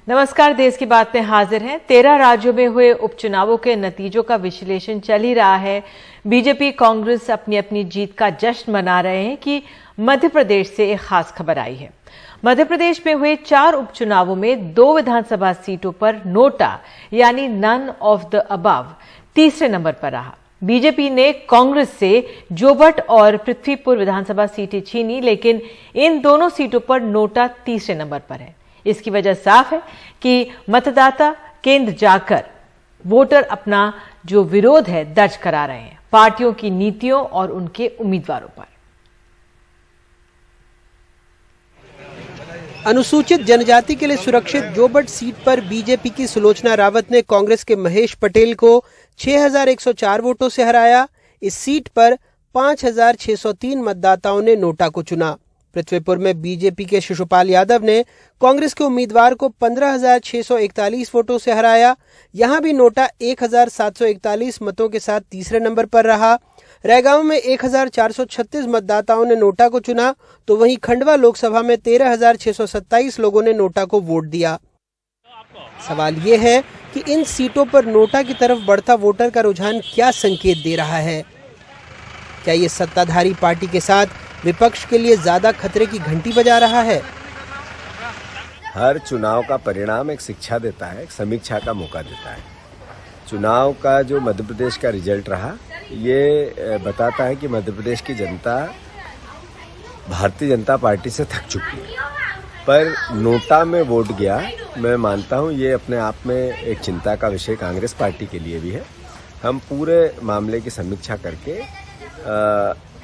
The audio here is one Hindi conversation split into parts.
नमस्कार, देश की बात में हाजिर हैं। 13 राज्यों में हुए उपचुनावों के नतीजों का विश्लेषण चल ही रहा है। बीजेपी कांग्रेस अपनी अपनी जीत का जश्न मना रहे हैं कि मध्य प्रदेश से एक खास खबर आई है। मध्य प्रदेश में हुए 4 उपचुनावों में 2 विधानसभा सीटों पर नोटा यानी नन ऑफ द अबव तीसरे नंबर पर रहा। बीजेपी ने कांग्रेस से जोबट और पृथ्वीपुर विधानसभा सीटें छीनी, लेकिन इन दोनों सीटों पर नोटा तीसरे नंबर पर है। इसकी वजह साफ है कि मतदाता केंद्र जाकर वोटर अपना जो विरोध है दर्ज करा रहे हैं पार्टियों की नीतियों और उनके उम्मीदवारों पर। अनुसूचित जनजाति के लिए सुरक्षित जोबट सीट पर बीजेपी की सुलोचना रावत ने कांग्रेस के महेश पटेल को 6104 वोटों से हराया। इस सीट पर 5603 मतदाताओं ने नोटा को चुना। पृथ्वीपुर में बीजेपी के शिशुपाल यादव ने कांग्रेस के उम्मीदवार को 15641 वोटों से हराया। यहां भी नोटा 1741 मतों के साथ तीसरे नंबर पर रहा। रैगांव में 1436 मतदाताओं ने नोटा को चुना, तो वहीं खंडवा लोकसभा में 13627 लोगों ने नोटा को वोट दिया। सवाल ये है कि इन सीटों पर नोटा की तरफ बढ़ता वोटर का रुझान क्या संकेत दे रहा है? क्या ये सत्ताधारी पार्टी के साथ विपक्ष के लिए ज्यादा खतरे की घंटी बजा रहा है? हर चुनाव का परिणाम एक शिक्षा देता है, एक समीक्षा का मौका देता है। चुनाव का जो मध्य प्रदेश का रिजल्ट रहा, ये बताता है कि मध्य प्रदेश की जनता भारतीय जनता पार्टी से थक चुकी है। पर नोटा में वोट गया, मैं मानता हूँ ये अपने आप में एक चिंता का विषय कांग्रेस पार्टी के लिए भी है। हम पूरे मामले की समीक्षा करके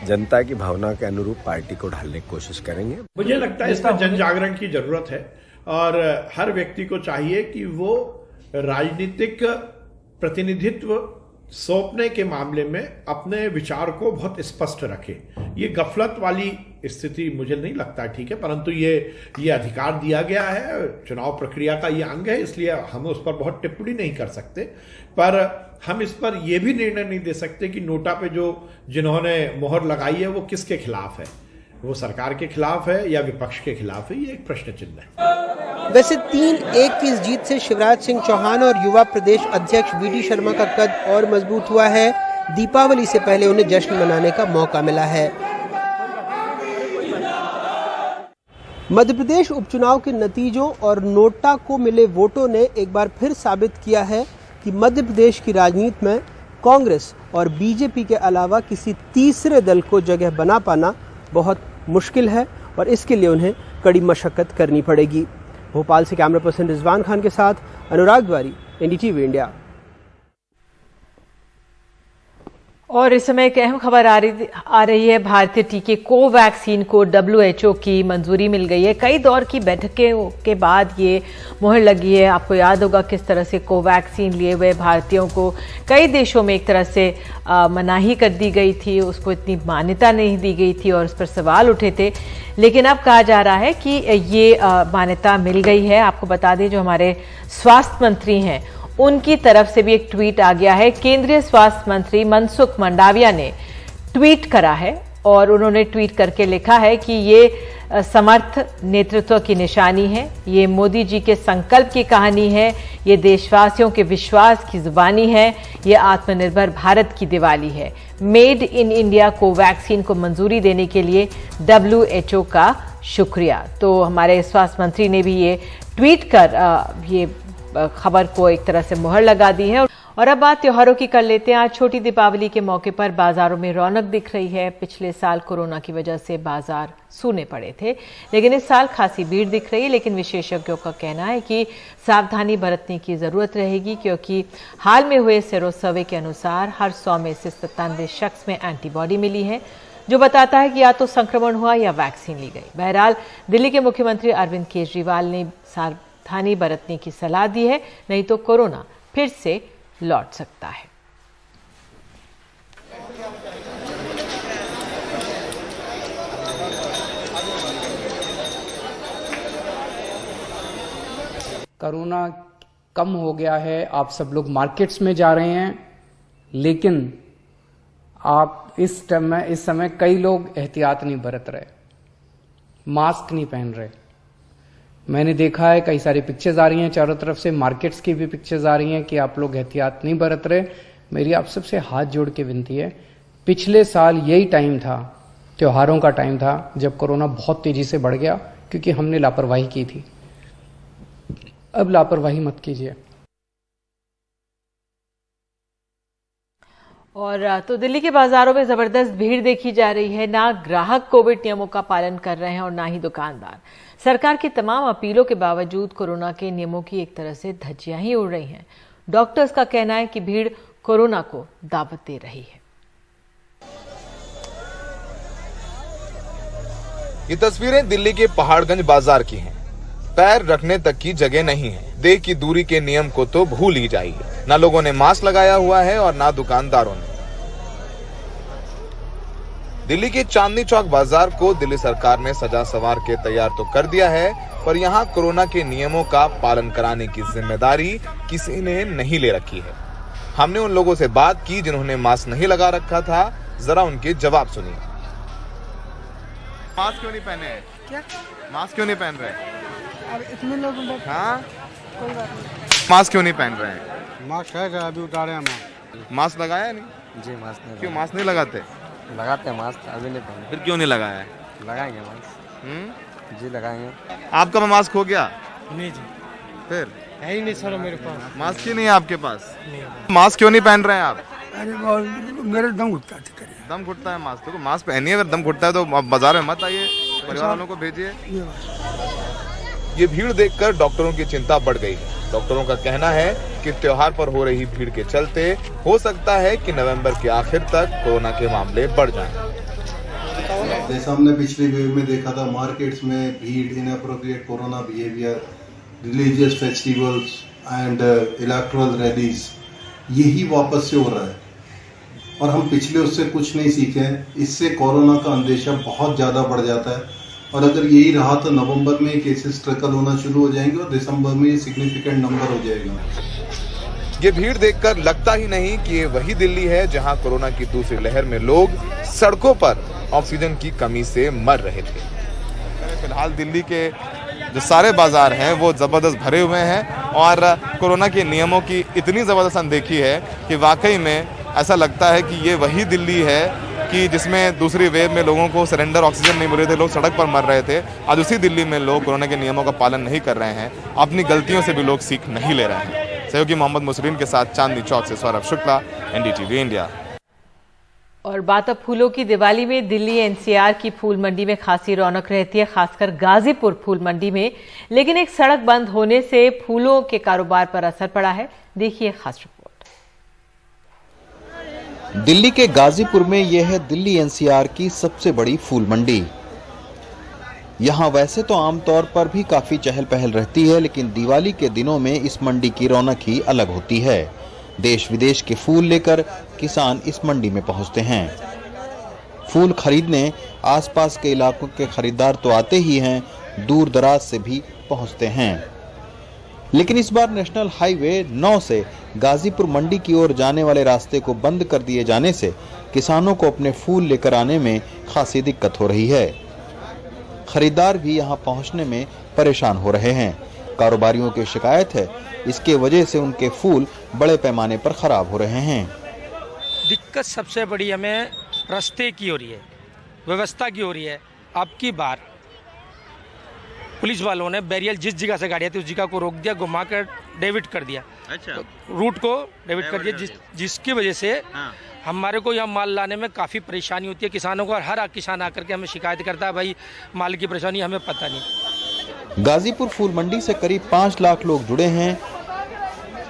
जनता की भावना के अनुरूप पार्टी को ढालने की कोशिश करेंगे। मुझे लगता है इसमें जन जागरण की जरूरत है और हर व्यक्ति को चाहिए कि वो राजनीतिक प्रतिनिधित्व सौंपने के मामले में अपने विचार को बहुत स्पष्ट रखे। ये गफलत वाली स्थिति मुझे नहीं लगता ठीक है, परंतु ये अधिकार दिया गया है, चुनाव प्रक्रिया का ये अंग है, इसलिए हम उस पर बहुत टिप्पणी नहीं कर सकते। पर हम इस पर यह भी निर्णय नहीं दे सकते कि नोटा पे जिन्होंने मोहर लगाई है वो किसके खिलाफ है, वो सरकार के खिलाफ है या विपक्ष के खिलाफ है, ये एक प्रश्न चिन्ह है। वैसे 3-1 की इस जीत से शिवराज सिंह चौहान और युवा प्रदेश अध्यक्ष वीडी शर्मा का कद और मजबूत हुआ है। दीपावली से पहले उन्हें जश्न मनाने का मौका मिला है। मध्य प्रदेश उपचुनाव के नतीजों और नोटा को मिले वोटों ने एक बार फिर साबित किया है कि मध्य प्रदेश की राजनीति में कांग्रेस और बीजेपी के अलावा किसी तीसरे दल को जगह बना पाना बहुत मुश्किल है और इसके लिए उन्हें कड़ी मशक्कत करनी पड़ेगी। भोपाल से कैमरा पर्सन रिजवान खान के साथ अनुराग द्वारी, एनडीटीवी इंडिया। और इस समय एक अहम खबर आ रही है। भारतीय टीके कोवैक्सीन को WHO की मंजूरी मिल गई है। कई दौर की बैठकों के बाद ये मुहर लगी है। आपको याद होगा किस तरह से कोवैक्सीन लिए हुए भारतीयों को कई देशों में एक तरह से मनाही कर दी गई थी, उसको इतनी मान्यता नहीं दी गई थी और उस पर सवाल उठे थे। लेकिन अब कहा जा रहा है कि ये मान्यता मिल गई है। आपको बता दें, जो हमारे स्वास्थ्य मंत्री हैं उनकी तरफ से भी एक ट्वीट आ गया है। केंद्रीय स्वास्थ्य मंत्री मनसुख मंडाविया ने ट्वीट करा है और उन्होंने ट्वीट करके लिखा है कि ये समर्थ नेतृत्व की निशानी है, ये मोदी जी के संकल्प की कहानी है, ये देशवासियों के विश्वास की जुबानी है, ये आत्मनिर्भर भारत की दिवाली है। मेड इन इंडिया कोवैक्सीन को मंजूरी देने के लिए WHO का शुक्रिया। तो हमारे स्वास्थ्य मंत्री ने भी ये ट्वीट कर ये खबर को एक तरह से मुहर लगा दी है। और अब बात त्योहारों की कर लेते हैं। आज छोटी दीपावली के मौके पर बाजारों में रौनक दिख रही है। पिछले साल कोरोना की वजह से बाजार सूने पड़े थे, लेकिन इस साल खासी भीड़ दिख रही है। लेकिन विशेषज्ञों का कहना है कि सावधानी बरतने की जरूरत रहेगी, क्योंकि हाल में हुए सेरो सर्वे के अनुसार हर 100 में से 97 शख्स में एंटीबॉडी मिली है, जो बताता है कि या तो संक्रमण हुआ या वैक्सीन ली गई। बहरहाल दिल्ली के मुख्यमंत्री अरविंद केजरीवाल ने सावधानी बरतने की सलाह दी है, नहीं तो कोरोना फिर से लौट सकता है। कोरोना कम हो गया है, आप सब लोग मार्केट्स में जा रहे हैं, लेकिन आप इस समय कई लोग एहतियात नहीं बरत रहे, मास्क नहीं पहन रहे। मैंने देखा है कई सारी पिक्चर्स आ रही हैं चारों तरफ से, मार्केट्स की भी पिक्चर्स आ रही हैं कि आप लोग एहतियात नहीं बरत रहे। मेरी आप सबसे हाथ जोड़ के विनती है, पिछले साल यही टाइम था, त्योहारों का टाइम था, जब कोरोना बहुत तेजी से बढ़ गया क्योंकि हमने लापरवाही की थी। अब लापरवाही मत कीजिए। और तो दिल्ली के बाजारों में जबरदस्त भीड़ देखी जा रही है। ना ग्राहक कोविड नियमों का पालन कर रहे हैं और ना ही दुकानदार। सरकार की तमाम अपीलों के बावजूद कोरोना के नियमों की एक तरह से धज्जियां ही उड़ रही हैं। डॉक्टर्स का कहना है कि भीड़ कोरोना को दावत दे रही है। ये तस्वीरें दिल्ली के पहाड़गंज बाजार की हैं। पैर रखने तक की जगह नहीं है। 2 की दूरी के नियम को तो भूल ही जाइए। ना लोगों ने मास्क लगाया हुआ है और ना दुकानदारों ने। दिल्ली के चांदनी चौक बाजार को दिल्ली सरकार ने सजा संवार के तैयार तो कर दिया है, पर यहाँ कोरोना के नियमों का पालन कराने की जिम्मेदारी किसी ने नहीं ले रखी है। हमने उन लोगों से बात की जिन्होंने मास्क नहीं लगा रखा था। जरा उनके जवाब सुनिए। मास्क क्यों नहीं पहने हैं? क्या मास्क क्यों नहीं पहन रहे? अब इतने लोग हाँ, कोई बात नहीं। मास्क क्यों नहीं पहन रहे हैं? मास्क है अभी उतारे हैं मास्क लगाया नहीं? जी मास्क नहीं क्यों मास्क नहीं लगाते? लगाते हैं मास्क, अभी नहीं पहने। फिर क्यों नहीं लगाया है? लगाएंगे मास्क। जी लगाएंगे। आपका मास्क हो गया? नहीं जी, फिर है ही नहीं सर मेरे पास। मास्क ही नहीं है आपके पास? मास्क क्यों नहीं पहन रहे हैं आप? अरे मेरे दम घुटता है। दम घुटता है मास्क तो मास्क पहनिए। अगर दम घुटता है तो आप बाजार में मत आइए, परिवार वालों को भेजिए। ये भीड़ देखकर डॉक्टरों की चिंता बढ़ गई है। डॉक्टरों का कहना है कि त्योहार पर हो रही भीड़ के चलते हो सकता है कि नवंबर के आखिर तक कोरोना के मामले बढ़ जाएं। जैसा हमने पिछले वेव में देखा था, मार्केट्स में भीड़, inappropriate corona behaviour, religious festivals and electoral rallies, यही वापस से हो रहा है और हम पिछले उससे कुछ नहीं सीखे हैं। इससे कोरोना का अंदेशा बहुत ज़्यादा बढ़ जाता है और अगर यही रहा तो नवंबर में केसेस ट्रिकल होना शुरू हो जाएंगे और दिसंबर में ये सिग्निफिकेंट नंबर हो जाएगा। ये भीड़ देखकर लगता ही नहीं कि ये वही दिल्ली है जहां कोरोना की दूसरी लहर में लोग सड़कों पर ऑक्सीजन की कमी से मर रहे थे। फिलहाल दिल्ली के जो सारे बाजार हैं वो जबरदस्त भरे हुए हैं और कोरोना के नियमों की इतनी जबरदस्त अनदेखी है कि वाकई में ऐसा लगता है कि ये वही दिल्ली है कि जिसमें दूसरी वेव में लोगों को सिलेंडर ऑक्सीजन नहीं मिल रहे थे, लोग सड़क पर मर रहे थे। आज उसी दिल्ली में लोग कोरोना के नियमों का पालन नहीं कर रहे हैं। अपनी गलतियों से भी लोग सीख नहीं ले रहे हैं। सहयोगी मोहम्मद मुसरीन के साथ चांदनी चौक से सौरभ शुक्ला, एनडीटीवी इंडिया। और बात अब फूलों की दिवाली में। दिल्ली एनसीआर की फूल मंडी में खासी रौनक रहती है, खासकर गाजीपुर फूल मंडी में। लेकिन एक सड़क बंद होने से फूलों के कारोबार पर असर पड़ा है। देखिए खास रिपोर्ट। दिल्ली के गाजीपुर में यह है दिल्ली एनसीआर की सबसे बड़ी फूल मंडी। यहाँ वैसे तो आमतौर पर भी काफी चहल पहल रहती है, लेकिन दिवाली के दिनों में इस मंडी की रौनक ही अलग होती है। देश विदेश के फूल लेकर किसान इस मंडी में पहुंचते हैं। फूल खरीदने आसपास के इलाकों के खरीदार तो आते ही हैं, दूर दराज से भी पहुंचते हैं। लेकिन इस बार नेशनल हाईवे 9 से गाजीपुर मंडी की ओर जाने वाले रास्ते को बंद कर दिए जाने से किसानों को अपने फूल लेकर आने में खासी दिक्कत हो रही है। खरीदार भी यहां पहुंचने में परेशान हो रहे हैं। कारोबारियों की शिकायत है, इसके वजह से उनके फूल बड़े पैमाने पर खराब हो रहे हैं। दिक्कत सबसे बड़ी हमें रास्ते की हो रही है, व्यवस्था की हो रही है। अब की बार पुलिस वालों ने बैरियर जिस जगह से गाड़ी आती उस जगह को रोक दिया, घुमा कर डेविट कर दिया। अच्छा, तो रूट को डेविट कर दिया, जिसकी वजह से हमारे को यहाँ माल लाने में काफ़ी परेशानी होती है किसानों को। और हर किसान आकर के हमें शिकायत करता है, भाई माल की परेशानी हमें पता नहीं। गाजीपुर फूल मंडी से करीब 5 लाख लोग जुड़े हैं।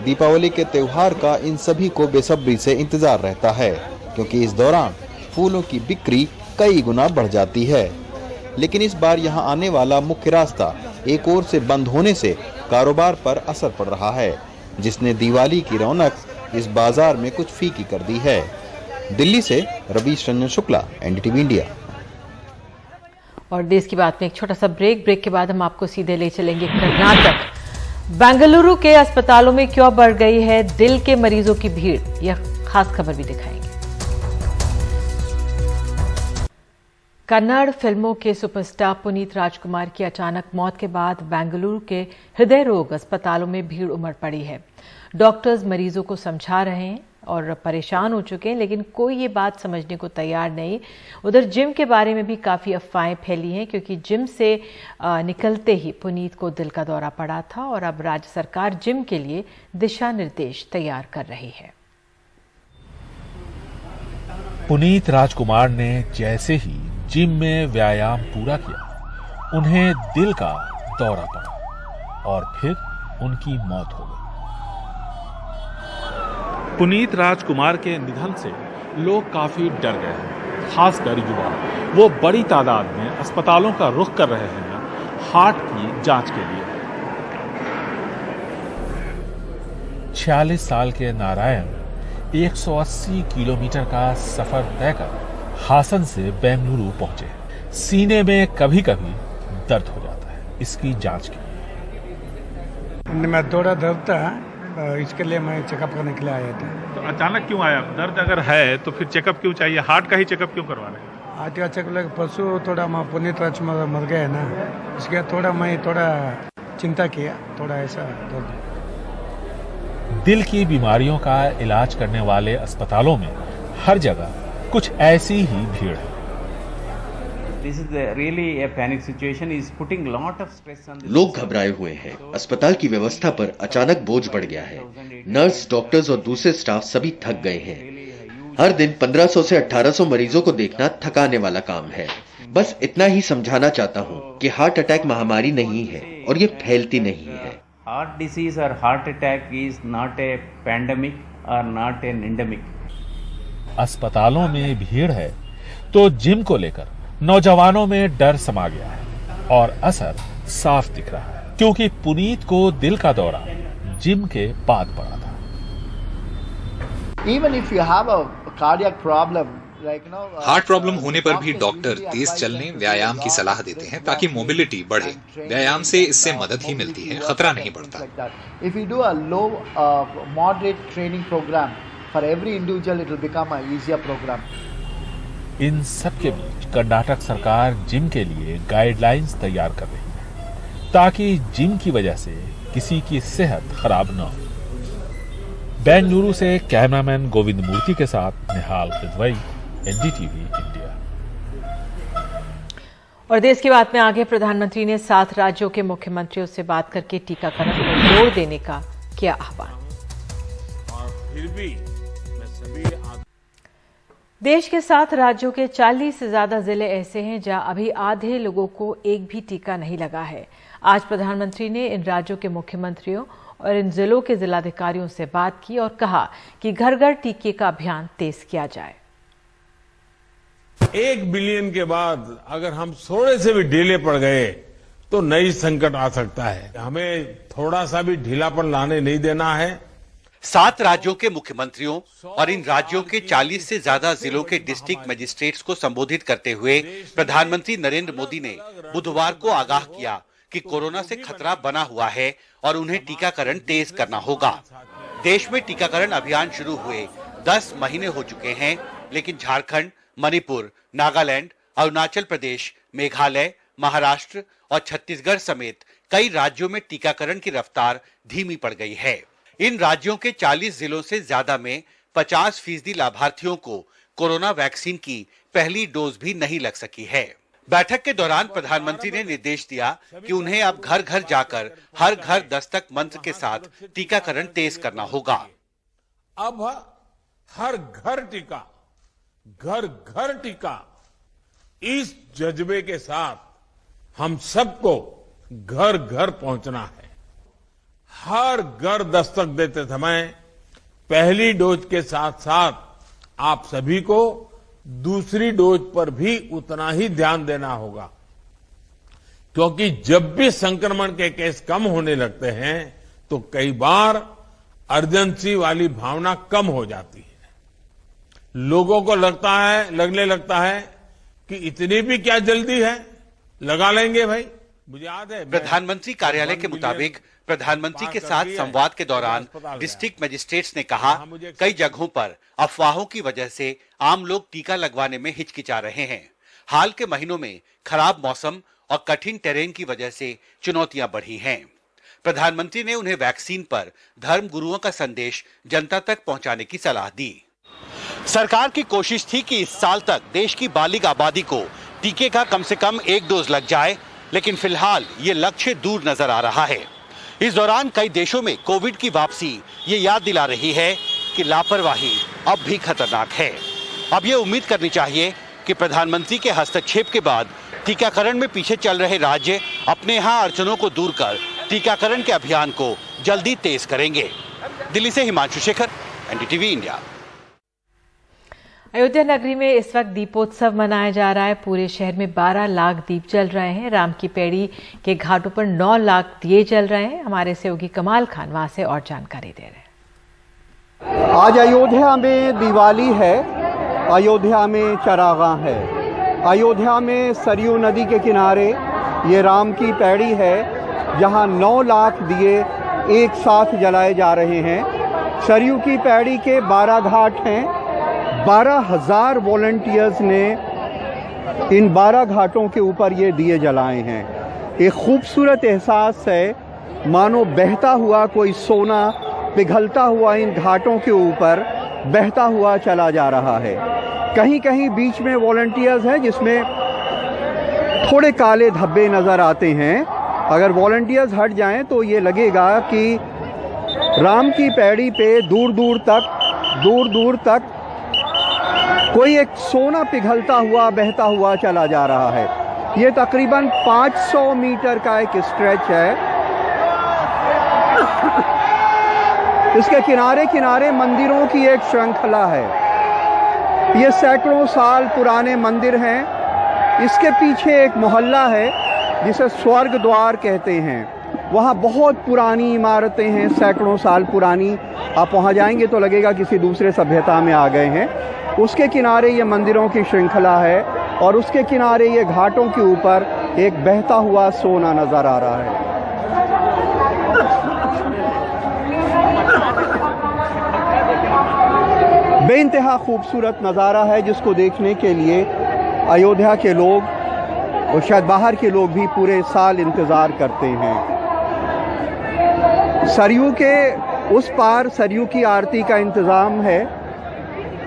दीपावली के त्योहार का इन सभी को बेसब्री से इंतजार रहता है, क्योंकि इस दौरान फूलों की बिक्री कई गुना बढ़ जाती है। लेकिन इस बार यहां आने वाला मुख्य रास्ता एक ओर से बंद होने से कारोबार पर असर पड़ रहा है, जिसने दिवाली की रौनक इस बाजार में कुछ फीकी कर दी है। दिल्ली से रवीश रंजन शुक्ला, एनडीटीवी इंडिया। और देश की बात में एक छोटा सा ब्रेक के बाद हम आपको सीधे ले चलेंगे कर्नाटक। बेंगलुरु के अस्पतालों में क्यों बढ़ गई है दिल के मरीजों की भीड़, यह खास खबर भी दिखाएंगे। कन्नड़ फिल्मों के सुपरस्टार पुनीत राजकुमार की अचानक मौत के बाद बेंगलुरु के हृदय रोग अस्पतालों में भीड़ उमड़ पड़ी है। डॉक्टर्स मरीजों को समझा रहे हैं और परेशान हो चुके हैं, लेकिन कोई ये बात समझने को तैयार नहीं। उधर जिम के बारे में भी काफ़ी अफवाहें फैली हैं, क्योंकि जिम से निकलते ही पुनीत को दिल का दौरा पड़ा था और अब राज्य सरकार जिम के लिए दिशा निर्देश तैयार कर रही है। पुनीत राजकुमार ने जैसे ही जिम में व्यायाम पूरा किया, उन्हें दिल का दौरा पड़ा और फिर उनकी मौत हो गई। पुनीत राजकुमार के निधन से लोग काफी डर गए हैं, खासकर युवा। वो बड़ी तादाद में अस्पतालों का रुख कर रहे हैं हार्ट की जांच के लिए। 46 साल के नारायण 180 किलोमीटर का सफर तय कर हासन से बेंगलुरु पहुंचे। सीने में कभी कभी दर्द हो जाता है, इसकी जांच की। मैं थोड़ा दर्द था, इसके लिए मैं चेकअप करने के लिए आया था। तो अचानक क्यों आया? दर्द अगर है तो फिर चेकअप क्यों चाहिए? हार्ट का ही चेकअप क्यों करवा रहे हैं? हार्ट का चेकअप परसों थोड़ा मैं पुनीत राजकुमार मर गया ना, इसके थोड़ा मैं चिंता किया, थोड़ा ऐसा दर्द। दिल की बीमारियों का इलाज करने वाले अस्पतालों में हर जगह कुछ ऐसी ही भीड़ है। लोग घबराए हुए हैं। अस्पताल की व्यवस्था पर अचानक बोझ बढ़ गया है। नर्स, डॉक्टर्स और दूसरे स्टाफ सभी थक गए हैं। हर दिन 1500 से 1800 मरीजों को देखना थकाने वाला काम है। बस इतना ही समझाना चाहता हूँ कि हार्ट अटैक महामारी नहीं है और ये फैलती नहीं है। Heart disease or heart attack is not a pandemic or not an endemic. अस्पतालों में भीड़ है तो जिम को लेकर नौजवानों में डर समा गया है और असर साफ दिख रहा है, क्योंकि पुनीत को दिल का दौरा जिम के बाद पड़ा था। Even if you have a cardiac problem, heart problem होने पर भी डॉक्टर तेज चलने, व्यायाम की सलाह देते हैं ताकि मोबिलिटी बढ़े। व्यायाम से इससे मदद ही मिलती है, खतरा नहीं बढ़ता। If you do a low moderate training program for every individual, it will become a easier program. इन सब के बीच कर्नाटक सरकार जिम के लिए गाइडलाइंस तैयार कर रही है ताकि जिम की वजह से किसी की सेहत खराब न हो। बेंगलुरु से कैमरामैन गोविंद मूर्ति के साथ निहाल किदवई, एनडीटीवी इंडिया। और देश की बात में आगे प्रधानमंत्री ने 7 राज्यों के मुख्यमंत्रियों से बात करके टीकाकरण पर जोर देने का किया आह्वान। देश के 7 राज्यों के 40 से ज्यादा जिले ऐसे हैं जहां अभी आधे लोगों को एक भी टीका नहीं लगा है। आज प्रधानमंत्री ने इन राज्यों के मुख्यमंत्रियों और इन जिलों के जिलाधिकारियों से बात की और कहा कि घर घर टीके का अभियान तेज किया जाए। 1 बिलियन के बाद अगर हम थोड़े से भी ढीले पड़ गए तो नई संकट आ सकता है। हमें थोड़ा सा भी ढीलापन लाने नहीं देना है। 7 राज्यों के मुख्यमंत्रियों और इन राज्यों के 40 से ज्यादा जिलों के डिस्ट्रिक्ट मजिस्ट्रेट्स को संबोधित करते हुए प्रधानमंत्री नरेंद्र मोदी ने बुधवार को आगाह किया कि कोरोना से खतरा बना हुआ है और उन्हें टीकाकरण तेज करना होगा। देश में टीकाकरण अभियान शुरू हुए 10 महीने हो चुके हैं, लेकिन झारखंड, मणिपुर, नागालैंड, अरुणाचल प्रदेश, मेघालय, महाराष्ट्र और छत्तीसगढ़ समेत कई राज्यों में टीकाकरण की रफ्तार धीमी पड़ गई है। इन राज्यों के 40 जिलों से ज्यादा में 50% लाभार्थियों को कोरोना वैक्सीन की पहली डोज भी नहीं लग सकी है। बैठक के दौरान प्रधानमंत्री ने निर्देश दिया कि उन्हें अब घर घर जाकर हर घर दस्तक मंत्र के साथ टीकाकरण तेज करना होगा। अब हर घर टीका, घर घर टीका, इस जज्बे के साथ हम सबको घर घर पहुंचना है। हर घर दस्तक देते समय पहली डोज के साथ साथ आप सभी को दूसरी डोज पर भी उतना ही ध्यान देना होगा, क्योंकि जब भी संक्रमण के केस कम होने लगते हैं तो कई बार अर्जेंसी वाली भावना कम हो जाती है। लोगों को लगने लगता है कि इतनी भी क्या जल्दी है, लगा लेंगे भाई। मुझे याद है प्रधानमंत्री कार्यालय के मुताबिक प्रधानमंत्री के साथ संवाद के दौरान डिस्ट्रिक्ट मजिस्ट्रेट्स ने कहा, कई जगहों पर अफवाहों की वजह से आम लोग टीका लगवाने में हिचकिचा रहे हैं। हाल के महीनों में खराब मौसम और कठिन टेरेन की वजह से चुनौतियां बढ़ी हैं। प्रधानमंत्री ने उन्हें वैक्सीन पर धर्म गुरुओं का संदेश जनता तक पहुंचाने की सलाह दी। सरकार की कोशिश थी कि इस साल तक देश की बालिग आबादी को टीके का कम से कम 1 डोज लग जाए, लेकिन फिलहाल ये लक्ष्य दूर नजर आ रहा है। इस दौरान कई देशों में कोविड की वापसी ये याद दिला रही है कि लापरवाही अब भी खतरनाक है। अब ये उम्मीद करनी चाहिए कि प्रधानमंत्री के हस्तक्षेप के बाद टीकाकरण में पीछे चल रहे राज्य अपने यहाँ अड़चनों को दूर कर टीकाकरण के अभियान को जल्दी तेज करेंगे। दिल्ली से हिमांशु शेखर, एनडीटीवी इंडिया। अयोध्या नगरी में इस वक्त दीपोत्सव मनाया जा रहा है। पूरे शहर में 12 लाख दीप जल रहे हैं। राम की पैड़ी के घाटों पर 9 लाख दिए जल रहे हैं। हमारे सहयोगी कमाल खान वहां से और जानकारी दे रहे हैं। आज अयोध्या में दिवाली है, अयोध्या में चरागां है, अयोध्या में सरयू नदी के किनारे ये राम की पैड़ी है जहां 9 लाख दिए एक साथ जलाए जा रहे हैं। सरयू की पैड़ी के 12 घाट हैं। 12,000 वॉलंटियर्स ने इन 12 घाटों के ऊपर ये दिए जलाए हैं। एक खूबसूरत एहसास है, मानो बहता हुआ कोई सोना पिघलता हुआ इन घाटों के ऊपर बहता हुआ चला जा रहा है। कहीं कहीं बीच में वॉलंटियर्स हैं जिसमें थोड़े काले धब्बे नज़र आते हैं। अगर वॉलंटियर्स हट जाएं तो ये लगेगा कि राम की पैड़ी पे दूर दूर तक कोई एक सोना पिघलता हुआ बहता हुआ चला जा रहा है। ये तकरीबन 500 मीटर का एक स्ट्रेच है। इसके किनारे किनारे मंदिरों की एक श्रृंखला है। ये सैकड़ों साल पुराने मंदिर हैं। इसके पीछे एक मोहल्ला है जिसे स्वर्ग द्वार कहते हैं। वहाँ बहुत पुरानी इमारतें हैं, सैकड़ों साल पुरानी। आप वहाँ जाएंगे तो लगेगा किसी दूसरे सभ्यता में आ गए हैं। उसके किनारे ये मंदिरों की श्रृंखला है और उसके किनारे ये घाटों के ऊपर एक बहता हुआ सोना नजर आ रहा है। बेइंतहा खूबसूरत नज़ारा है जिसको देखने के लिए अयोध्या के लोग और शायद बाहर के लोग भी पूरे साल इंतज़ार करते हैं। सरयू के उस पार सरयू की आरती का इंतज़ाम है।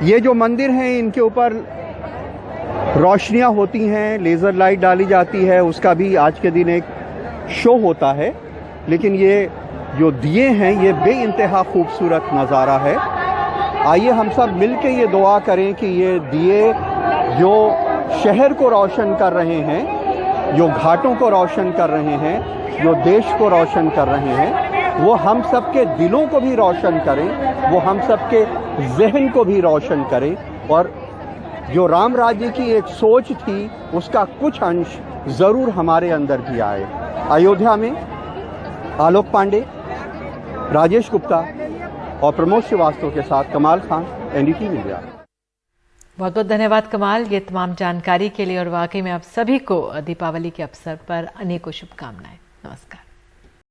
ये जो मंदिर हैं इनके ऊपर रोशनियां होती हैं, लेज़र लाइट डाली जाती है, उसका भी आज के दिन एक शो होता है। लेकिन ये जो दिए हैं ये बेइंतहा खूबसूरत नज़ारा है। आइए हम सब मिलके ये दुआ करें कि ये दिए जो शहर को रोशन कर रहे हैं, जो घाटों को रोशन कर रहे हैं, जो देश को रोशन कर रहे हैं, वो हम सब के दिलों को भी रोशन करें, वो हम सब के जहन को भी रोशन करें और जो राम राज्य की एक सोच थी उसका कुछ अंश ज़रूर हमारे अंदर भी आए। अयोध्या में आलोक पांडे, राजेश गुप्ता और प्रमोद श्रीवास्तव के साथ कमाल खान, एनडीटीवी इंडिया। बहुत बहुत धन्यवाद कमाल, ये तमाम जानकारी के लिए। और वाकई में आप सभी को दीपावली के अवसर पर अनेकों शुभकामनाएं। नमस्कार।